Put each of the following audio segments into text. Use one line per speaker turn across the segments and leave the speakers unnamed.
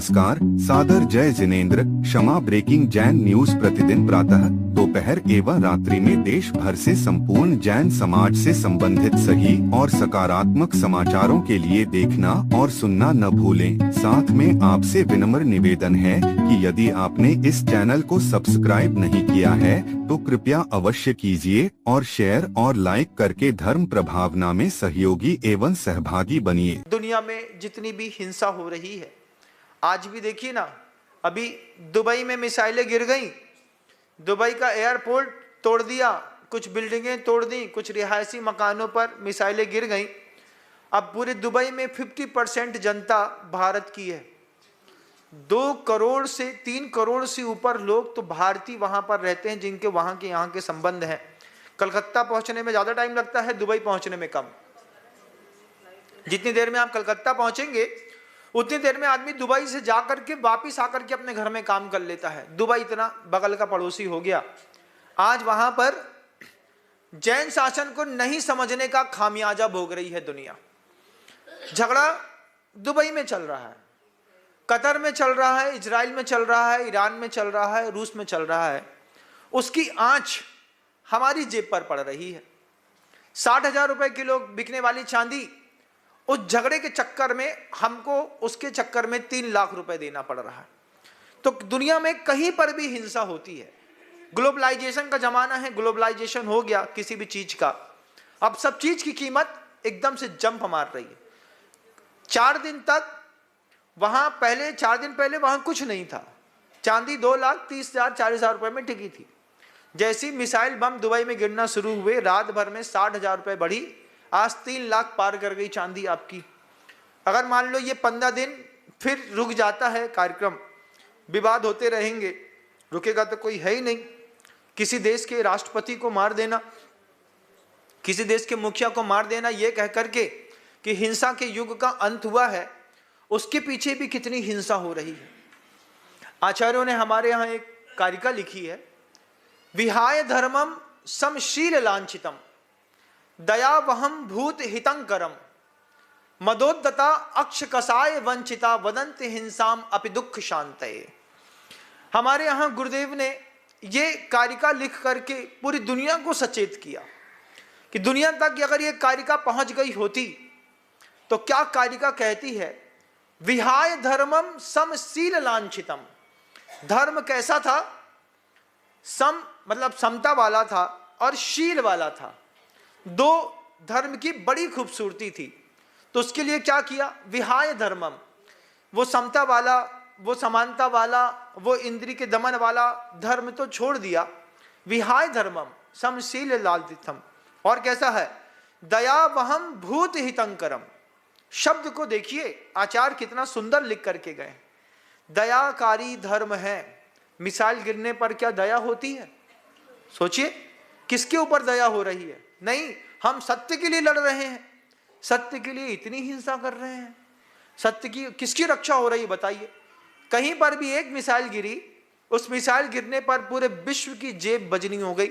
नमस्कार, सादर जय जिनेंद्र। क्षमा ब्रेकिंग जैन न्यूज प्रतिदिन प्रातः, दोपहर एवं रात्रि में देश भर से संपूर्ण जैन समाज से संबंधित सही और सकारात्मक समाचारों के लिए देखना और सुनना न भूलें। साथ में आपसे विनम्र निवेदन है कि यदि आपने इस चैनल को सब्सक्राइब नहीं किया है तो कृपया अवश्य कीजिए और शेयर और लाइक करके धर्म प्रभावना में सहयोगी एवं सहभागी बनिए।
दुनिया में जितनी भी हिंसा हो रही है, आज भी देखिए ना, अभी दुबई में मिसाइलें गिर गईं, दुबई का एयरपोर्ट तोड़ दिया, कुछ बिल्डिंगें तोड़ दी, कुछ रिहायशी मकानों पर मिसाइलें गिर गईं। अब पूरे दुबई में 50% जनता भारत की है। 2 करोड़ से 3 करोड़ से ऊपर लोग तो भारतीय वहां पर रहते हैं, जिनके वहां के यहाँ के संबंध हैं। कलकत्ता पहुंचने में ज्यादा टाइम लगता है, दुबई पहुंचने में कम। जितनी देर में आप कलकत्ता पहुंचेंगे उतनी देर में आदमी दुबई से जाकर के वापिस आकर के अपने घर में काम कर लेता है। दुबई इतना बगल का पड़ोसी हो गया। आज वहां पर जैन शासन को नहीं समझने का खामियाजा भोग रही है दुनिया। झगड़ा दुबई में चल रहा है, कतर में चल रहा है, इजराइल में चल रहा है, ईरान में चल रहा है, रूस में चल रहा है। उसकी आंच हमारी जेब पर पड़ रही है। 60,000 रुपए किलो बिकने वाली चांदी, उस झगड़े के चक्कर में हमको उसके चक्कर में 3 लाख रुपए देना पड़ रहा है। तो दुनिया में कहीं पर भी हिंसा होती है। ग्लोबलाइजेशन का जमाना है, ग्लोबलाइजेशन हो गया किसी भी चीज का। अब सब चीज की कीमत एकदम से जंप मार रही है। 4 दिन तक वहां पहले 4 दिन पहले वहां कुछ नहीं था। चांदी 2,30,000 40,000 रुपए में टिकी थी। जैसी मिसाइल बम दुबई में गिरना शुरू हुए, रात भर में 60,000 रुपए बढ़ी। आज 3 लाख पार कर गई चांदी आपकी। अगर मान लो ये 15 दिन फिर रुक जाता है कार्यक्रम, विवाद होते रहेंगे, रुकेगा तो कोई है ही नहीं। किसी देश के राष्ट्रपति को मार देना, किसी देश के मुखिया को मार देना, ये कह करके कि हिंसा के युग का अंत हुआ है, उसके पीछे भी कितनी हिंसा हो रही है। आचार्यों ने हमारे यहाँ एक कारिका लिखी है, विहाय धर्मम समशील लांछितम दया वहम भूत हितंकरम मदोद्दता अक्ष कसाय वंचिता वदंत हिंसाम अपि दुख शांतये। हमारे यहाँ गुरुदेव ने ये कारिका लिख करके पूरी दुनिया को सचेत किया कि दुनिया तक अगर ये कारिका पहुंच गई होती तो क्या कारिका कहती है, विहाय धर्मम समशील लांछितम। धर्म कैसा था? सम मतलब समता वाला था और शील वाला था। 2 धर्म की बड़ी खूबसूरती थी। तो उसके लिए क्या किया? विहाय धर्मम, वो समता वाला, वो समानता वाला, वो इंद्रिय के दमन वाला धर्म तो छोड़ दिया। विहाय धर्मम समशील लालितम। और कैसा है? दया वहम भूत हितंकरम। शब्द को देखिए, आचार्य कितना सुंदर लिख करके गए। दयाकारी धर्म है। मिसाइल गिरने पर क्या दया होती है? सोचिए, किसके ऊपर दया हो रही है? नहीं, हम सत्य के लिए लड़ रहे हैं, सत्य के लिए इतनी हिंसा कर रहे हैं। सत्य की किसकी रक्षा हो रही है बताइए? कहीं पर भी एक मिसाइल गिरी, उस मिसाइल गिरने पर पूरे विश्व की जेब बजनी हो गई।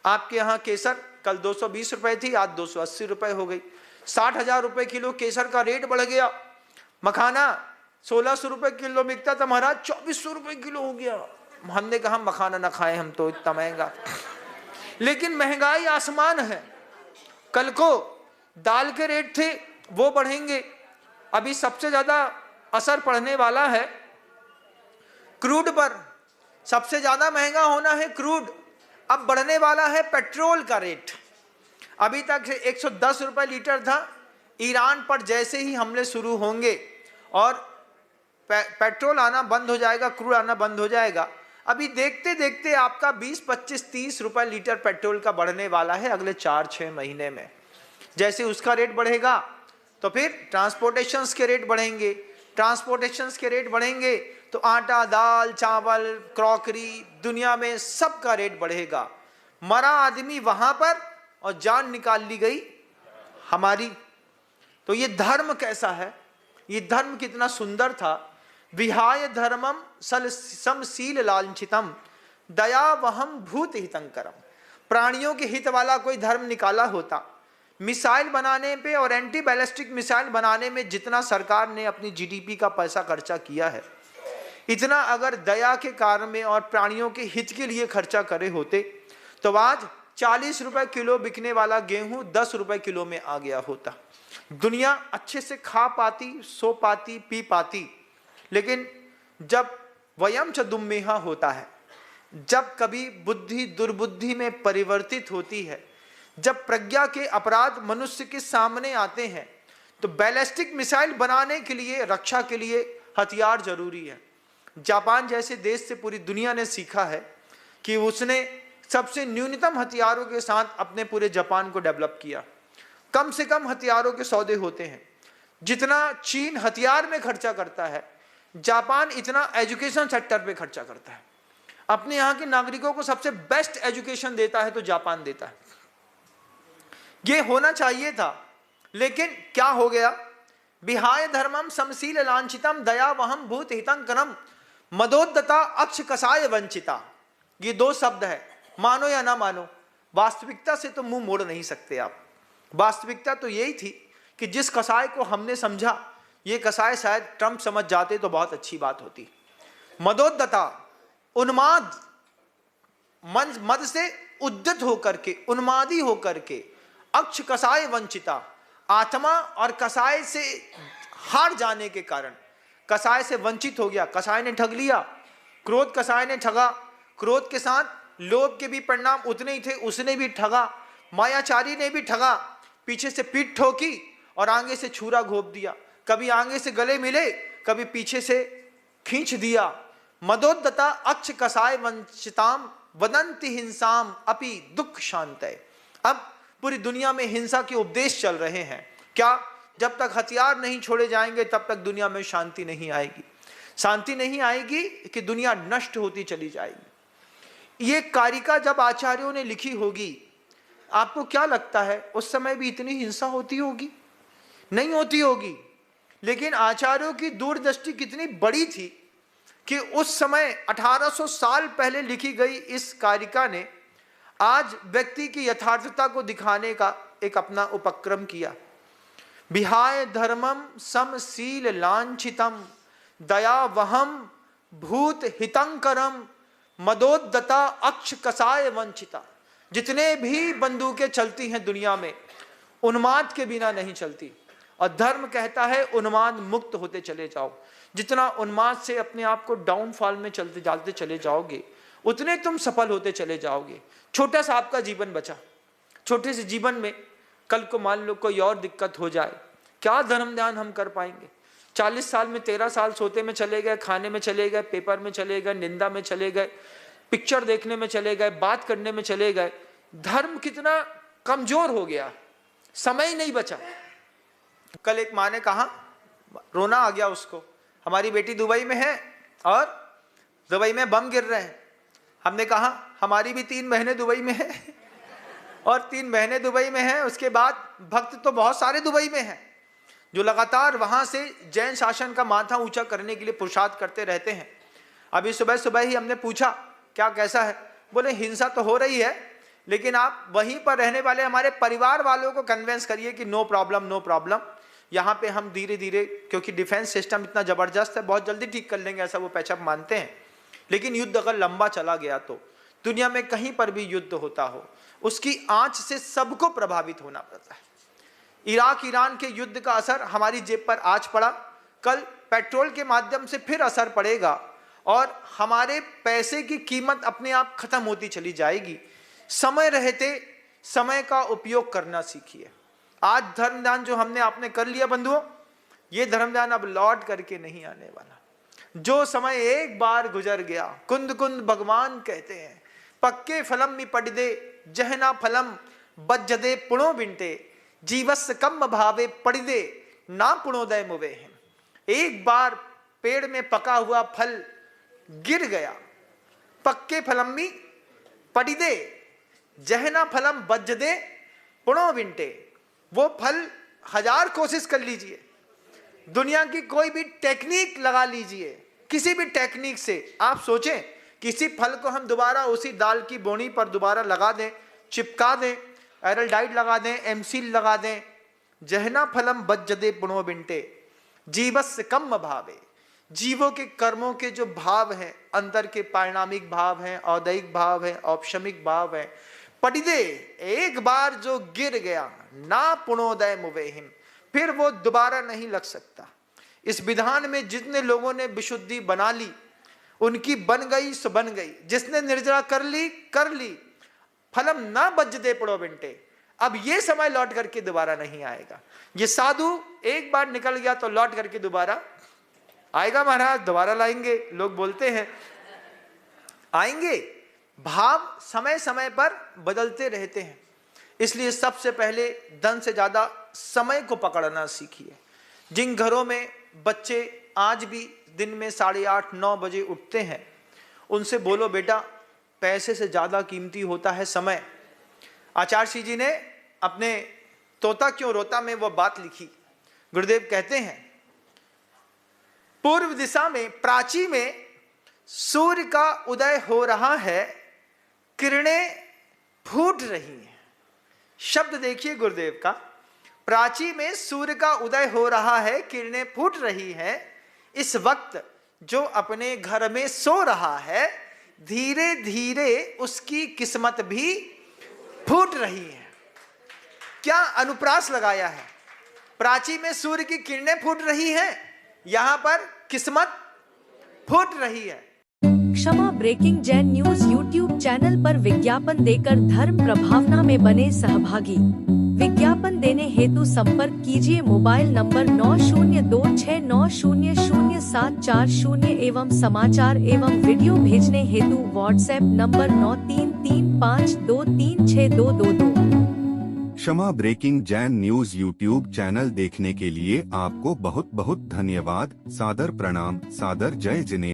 आपके यहाँ केसर कल 220 रुपए थी, आज 280 रुपए हो गई। 60,000 रुपए किलो केसर का रेट बढ़ गया। मखाना 1,600 रुपए किलो बिकता था महाराज, 2,400 रुपए किलो हो गया। हमने कहा मखाना ना खाएं हम तो, इतना महंगा। लेकिन महंगाई आसमान है। कल को दाल के रेट थे, वो बढ़ेंगे। अभी सबसे ज्यादा असर पड़ने वाला है क्रूड पर। सबसे ज्यादा महंगा होना है क्रूड। अब बढ़ने वाला है पेट्रोल का रेट। अभी तक 110 रुपए लीटर था। ईरान पर जैसे ही हमले शुरू होंगे और पेट्रोल आना बंद हो जाएगा, क्रूड आना बंद हो जाएगा, अभी देखते देखते आपका 20, 25, 30 रुपए लीटर पेट्रोल का बढ़ने वाला है अगले 4-6 महीने में। जैसे उसका रेट बढ़ेगा तो फिर ट्रांसपोर्टेशंस के रेट बढ़ेंगे। ट्रांसपोर्टेशंस के रेट बढ़ेंगे तो आटा, दाल, चावल, क्रॉकरी, दुनिया में सबका रेट बढ़ेगा। मरा आदमी वहां पर और जान निकाल ली गई हमारी। तो ये धर्म कैसा है? ये धर्म कितना सुंदर था। विहाय धर्मम समशील लांछितम दया वहम भूत हितंकरम। प्राणियों के हित वाला कोई धर्म निकाला होता मिसाइल बनाने पे और एंटी बैलिस्टिक मिसाइल बनाने में जितना सरकार ने अपनी जीडीपी का पैसा खर्चा किया है, इतना अगर दया के कारण में और प्राणियों के हित के लिए खर्चा करे होते तो आज 40 रुपए किलो बिकने वाला गेहूं 10 रुपए किलो में आ गया होता। दुनिया अच्छे से खा पाती, सो पाती, पी पाती। लेकिन जब वयम च दुम्मेहा होता है, जब कभी बुद्धि दुर्बुद्धि में परिवर्तित होती है, जब प्रज्ञा के अपराध मनुष्य के सामने आते हैं, तो बैलिस्टिक मिसाइल बनाने के लिए, रक्षा के लिए हथियार जरूरी है। जापान जैसे देश से पूरी दुनिया ने सीखा है कि उसने सबसे न्यूनतम हथियारों के साथ अपने पूरे जापान को डेवलप किया। कम से कम हथियारों के सौदे होते हैं। जितना चीन हथियार में खर्चा करता है, जापान इतना एजुकेशन सेक्टर पे खर्चा करता है। अपने यहाँ के नागरिकों को सबसे बेस्ट एजुकेशन देता है तो जापान देता है। ये होना चाहिए था, लेकिन क्या हो गया? विहाय धर्मम समशील लांछितम दया वहम भूत हितंकरम मदोद्दता अक्ष कसाय वंचिता। ये दो शब्द है, मानो या ना मानो, वास्तविकता से तो मुंह मोड़ नहीं सकते आप। वास्तविकता तो यही थी कि जिस कसाय को हमने समझा, ये कसाय शायद ट्रंप समझ जाते तो बहुत अच्छी बात होती। मदोद्दता, उन्माद, मद से उद्यत होकर के, उन्मादी होकर के, अक्ष कसाय वंचिता, आत्मा और कसाय से हार जाने के कारण कसाय से वंचित हो गया। कसाय ने ठग लिया, क्रोध कसाय ने ठगा, क्रोध के साथ लोभ के भी परिणाम उतने ही थे, उसने भी ठगा। मायाचारी ने भी ठगा, पीछे से पीठ ठोकी और आगे से छुरा घोंप दिया। कभी आगे से गले मिले, कभी पीछे से खींच दिया। मदोद्दता अक्ष कसाय वंचिताम वदंति हिंसाम अपि दुख शांतय। अब पूरी दुनिया में हिंसा के उपदेश चल रहे हैं। क्या? जब तक हथियार नहीं छोड़े जाएंगे तब तक दुनिया में शांति नहीं आएगी। शांति नहीं आएगी कि दुनिया नष्ट होती चली जाएगी। ये कारिका जब आचार्यों ने लिखी होगी, आपको क्या लगता है उस समय भी इतनी हिंसा होती होगी? नहीं होती होगी। लेकिन आचार्यों की दूरदृष्टि कितनी बड़ी थी कि उस समय 1800 साल पहले लिखी गई इस कारिका ने आज व्यक्ति की यथार्थता को दिखाने का एक अपना उपक्रम किया। विहाय धर्मम समशील लांछितम दया वहम भूत हितंकरम मदोद्दता अक्ष कसाय वंचिता। जितने भी बंदूकें चलती हैं दुनिया में, उन्माद के बिना नहीं चलती। और धर्म कहता है उन्माद मुक्त होते चले जाओ। जितना उन्माद से अपने आप को डाउनफॉल में चलते चले जाओगे, उतने तुम सफल होते चले जाओगे। छोटा सा आपका जीवन बचा, छोटे से जीवन में कल को मान लो कोई और दिक्कत हो जाए, क्या धर्म ध्यान हम कर पाएंगे? 40 साल में 13 साल सोते में चले गए, खाने में चले गए, पेपर में चले गए, निंदा में चले गए, पिक्चर देखने में चले गए, बात करने में चले गए। धर्म कितना कमजोर हो गया, समय नहीं बचा। कल एक माँ ने कहा, रोना आ गया उसको, हमारी बेटी दुबई में है और दुबई में बम गिर रहे हैं। हमने कहा हमारी भी 3 महीने दुबई में है और 3 महीने दुबई में है, उसके बाद भक्त तो बहुत सारे दुबई में हैं जो लगातार वहां से जैन शासन का माथा ऊंचा करने के लिए पुरुषार्थ करते रहते हैं। अभी सुबह सुबह ही हमने पूछा क्या कैसा है? बोले हिंसा तो हो रही है, लेकिन आप वहीं पर रहने वाले हमारे परिवार वालों को कन्विंस करिए कि नो प्रॉब्लम, नो प्रॉब्लम। यहाँ पे हम धीरे धीरे, क्योंकि डिफेंस सिस्टम इतना जबरदस्त है, बहुत जल्दी ठीक कर लेंगे, ऐसा वो पैचअप मानते हैं। लेकिन युद्ध अगर लंबा चला गया तो दुनिया में कहीं पर भी युद्ध होता हो, उसकी आंच से सबको प्रभावित होना पड़ता है। इराक ईरान के युद्ध का असर हमारी जेब पर आज पड़ा, कल पेट्रोल के माध्यम से फिर असर पड़ेगा और हमारे पैसे की कीमत अपने आप खत्म होती चली जाएगी। समय रहते समय का उपयोग करना सीखिए। आज धर्मदान जो हमने आपने कर लिया बंधुओं, ये धर्मदान अब लौट करके नहीं आने वाला। जो समय एक बार गुजर गया, कुंद कुंद भगवान कहते हैं, पक्के फलम में पड़ दे जहना फलम बज्जदे पुणो बिंटे जीवस कम भावे पड़ दे ना पुणोदय मुवे हैं। एक बार पेड़ में पका हुआ फल गिर गया, पक्के फलम में पड़ दे जहना फलम बज्जदे पुणो बिंटे। वो फल 1000 कोशिश कर लीजिए, दुनिया की कोई भी टेक्निक लगा लीजिए, किसी भी टेक्निक से आप सोचें किसी फल को हम दोबारा उसी दाल की बोनी पर दोबारा लगा दें, चिपका दें, एरलडाइड लगा दें, एमसील लगा दें, जहना फलम बज्जदे पुनो बिंटे जीवस्य कम भावे। जीवों के कर्मों के जो भाव हैं, अंदर के परिणामिक भाव हैं, औदैहिक भाव हैं, औपशमिक भाव हैं, पटिदे एक बार जो गिर गया ना पुनोदय मुवेहिम, फिर वो दोबारा नहीं लग सकता। इस विधान में जितने लोगों ने विशुद्धि बना ली, उनकी बन गई सो बन गई। जिसने निर्जरा कर ली कर ली, फलम ना बज्जदे पुनो बिंटे। अब ये समय लौट करके दोबारा नहीं आएगा। ये साधु एक बार निकल गया तो लौट करके दोबारा आएगा महाराज, दोबारा लाएंगे, लोग बोलते हैं आएंगे। भाव समय समय पर बदलते रहते हैं, इसलिए सबसे पहले धन से ज्यादा समय को पकड़ना सीखिए। जिन घरों में बच्चे आज भी दिन में 8:30-9 बजे उठते हैं, उनसे बोलो बेटा पैसे से ज्यादा कीमती होता है समय। आचार्य जी ने अपने तोता क्यों रोता में वो बात लिखी। गुरुदेव कहते हैं, पूर्व दिशा में प्राची में सूर्य का उदय हो रहा है, किरणें फूट रही हैं। शब्द देखिए गुरुदेव का, प्राची में सूर्य का उदय हो रहा है, किरणें फूट रही हैं। इस वक्त जो अपने घर में सो रहा है, धीरे धीरे उसकी किस्मत भी फूट रही है। क्या अनुप्रास लगाया है। प्राची में सूर्य की किरणें फूट रही हैं, यहां पर किस्मत फूट रही है।
Kshama breaking Jain news YouTube channel पर विज्ञापन देकर धर्म प्रभावना में बने सहभागी। विज्ञापन देने हेतु संपर्क कीजिए मोबाइल नंबर 9026900740 एवं समाचार एवं वीडियो भेजने हेतु WhatsApp number 9335236222।
Kshama breaking Jain news YouTube channel देखने के लिए आपको बहुत बहुत धन्यवाद। सादर प्रणाम, सादर जय जिनेंद्र।